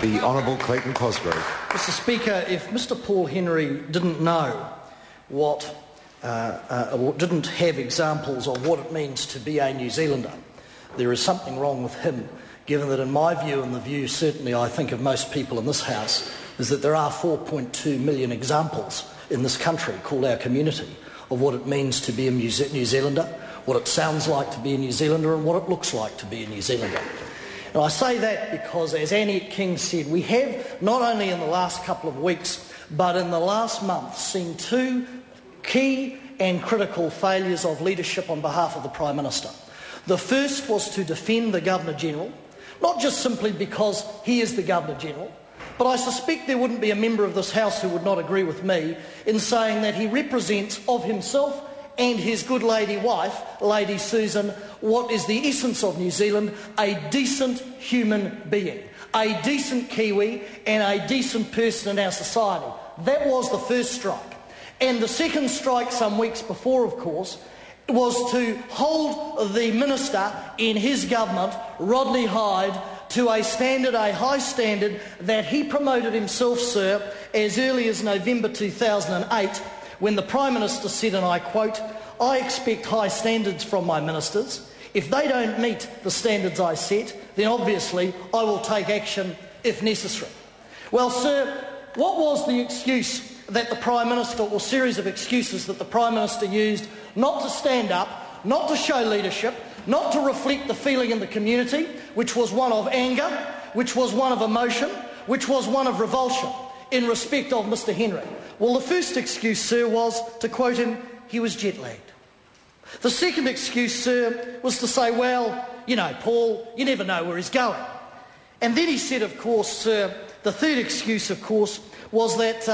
The Honourable Clayton Cosgrove. Mr Speaker, if Mr Paul Henry didn't know what, or didn't have examples of what it means to be a New Zealander, there is something wrong with him, given that in my view, and the view certainly I think of most people in this House, is that there are 4.2 million examples in this country, called our community, of what it means to be a New Zealander, what it sounds like to be a New Zealander, and what it looks like to be a New Zealander. And I say that because, as Annette King said, we have, not only in the last couple of weeks, but in the last month, seen two key and critical failures of leadership on behalf of the Prime Minister. The first was to defend the Governor-General, not just simply because he is the Governor-General, but I suspect there wouldn't be a member of this House who would not agree with me in saying that he represents of himself and his good lady wife, Lady Susan, what is the essence of New Zealand, a decent human being, a decent Kiwi and a decent person in our society. That was the first strike. And the second strike some weeks before, of course, was to hold the minister in his government, Rodney Hyde, to a high standard that he promoted himself, sir, as early as November 2008, when the Prime Minister said, and I quote, "I expect high standards from my ministers. If they don't meet the standards I set, then obviously I will take action if necessary." Well, sir, what was the excuse that the Prime Minister, or series of excuses that the Prime Minister used not to stand up, not to show leadership, not to reflect the feeling in the community, which was one of anger, which was one of emotion, which was one of revulsion in respect of Mr Henry? Well, the first excuse, sir, was, to quote him, he was jet-lagged. The second excuse, sir, was to say, well, you know, Paul, you never know where he's going. And then he said, of course, sir, the third excuse, of course, was that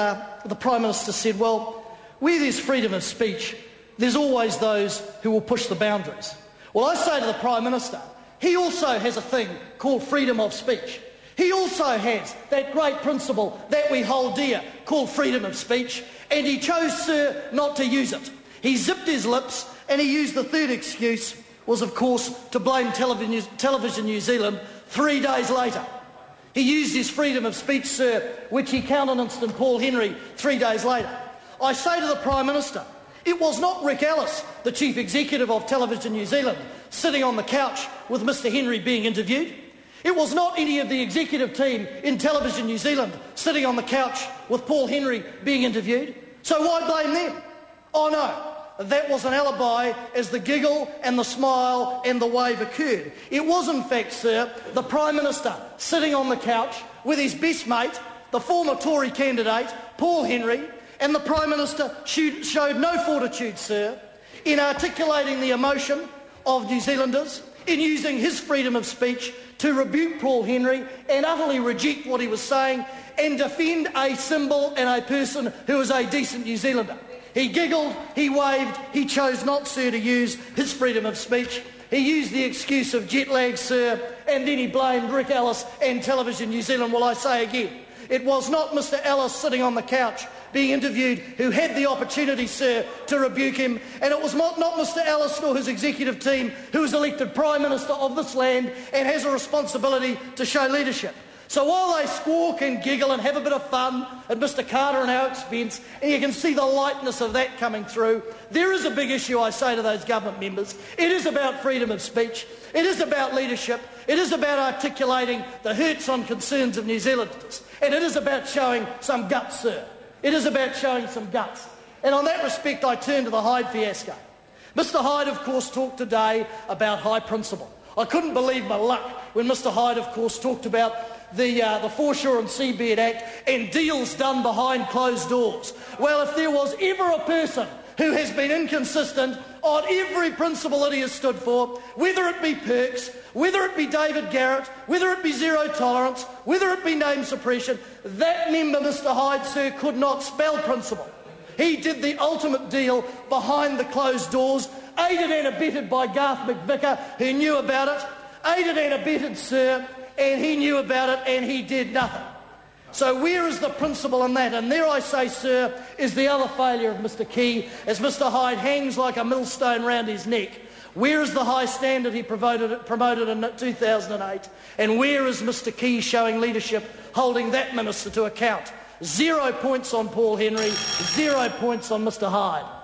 the Prime Minister said, well, where there's freedom of speech, there's always those who will push the boundaries. Well, I say to the Prime Minister, he also has a thing called freedom of speech. He also has that great principle that we hold dear called freedom of speech, and he chose, sir, not to use it. He zipped his lips, and he used the third excuse, was, of course, to blame Television New Zealand 3 days later. He used his freedom of speech, sir, which he countenanced in Paul Henry 3 days later. I say to the Prime Minister, it was not Rick Ellis, the Chief Executive of Television New Zealand, sitting on the couch with Mr Henry being interviewed. It was not any of the executive team in Television New Zealand sitting on the couch with Paul Henry being interviewed. So why blame them? Oh no, that was an alibi as the giggle and the smile and the wave occurred. It was in fact, sir, the Prime Minister sitting on the couch with his best mate, the former Tory candidate, Paul Henry, and the Prime Minister showed no fortitude, sir, in articulating the emotion of New Zealanders, in using his freedom of speech to rebuke Paul Henry and utterly reject what he was saying and defend a symbol and a person who is a decent New Zealander. He giggled, he waved, he chose not, sir, to use his freedom of speech. He used the excuse of jet lag, sir, and then he blamed Rick Ellis and Television New Zealand. Well, I say again, it was not Mr Ellis sitting on the couch being interviewed who had the opportunity, sir, to rebuke him, and it was not Mr Ellis nor his executive team who was elected Prime Minister of this land and has a responsibility to show leadership. So while they squawk and giggle and have a bit of fun at Mr Carter and our expense, and you can see the lightness of that coming through, there is a big issue, I say to those government members. It is about freedom of speech. It is about leadership. It is about articulating the hurts and concerns of New Zealanders. And it is about showing some guts, sir. It is about showing some guts. And on that respect, I turn to the Hyde fiasco. Mr Hyde, of course, talked today about high principle. I couldn't believe my luck when Mr Hyde, of course, talked about the Foreshore and Seabed Act and deals done behind closed doors. Well, if there was ever a person who has been inconsistent on every principle that he has stood for, whether it be perks, whether it be David Garrett, whether it be zero tolerance, whether it be name suppression, that member, Mr Hyde, sir, could not spell principle. He did the ultimate deal behind the closed doors, aided and abetted by Garth McVicker, who knew about it, aided and abetted, sir, and he knew about it and he did nothing. So where is the principle in that? And there, I say, sir, is the other failure of Mr Key, as Mr Hyde hangs like a millstone round his neck Where is the high standard he promoted in 2008? And where is Mr Key showing leadership, holding that minister to account? 0 points on Paul Henry, 0 points on Mr Hyde.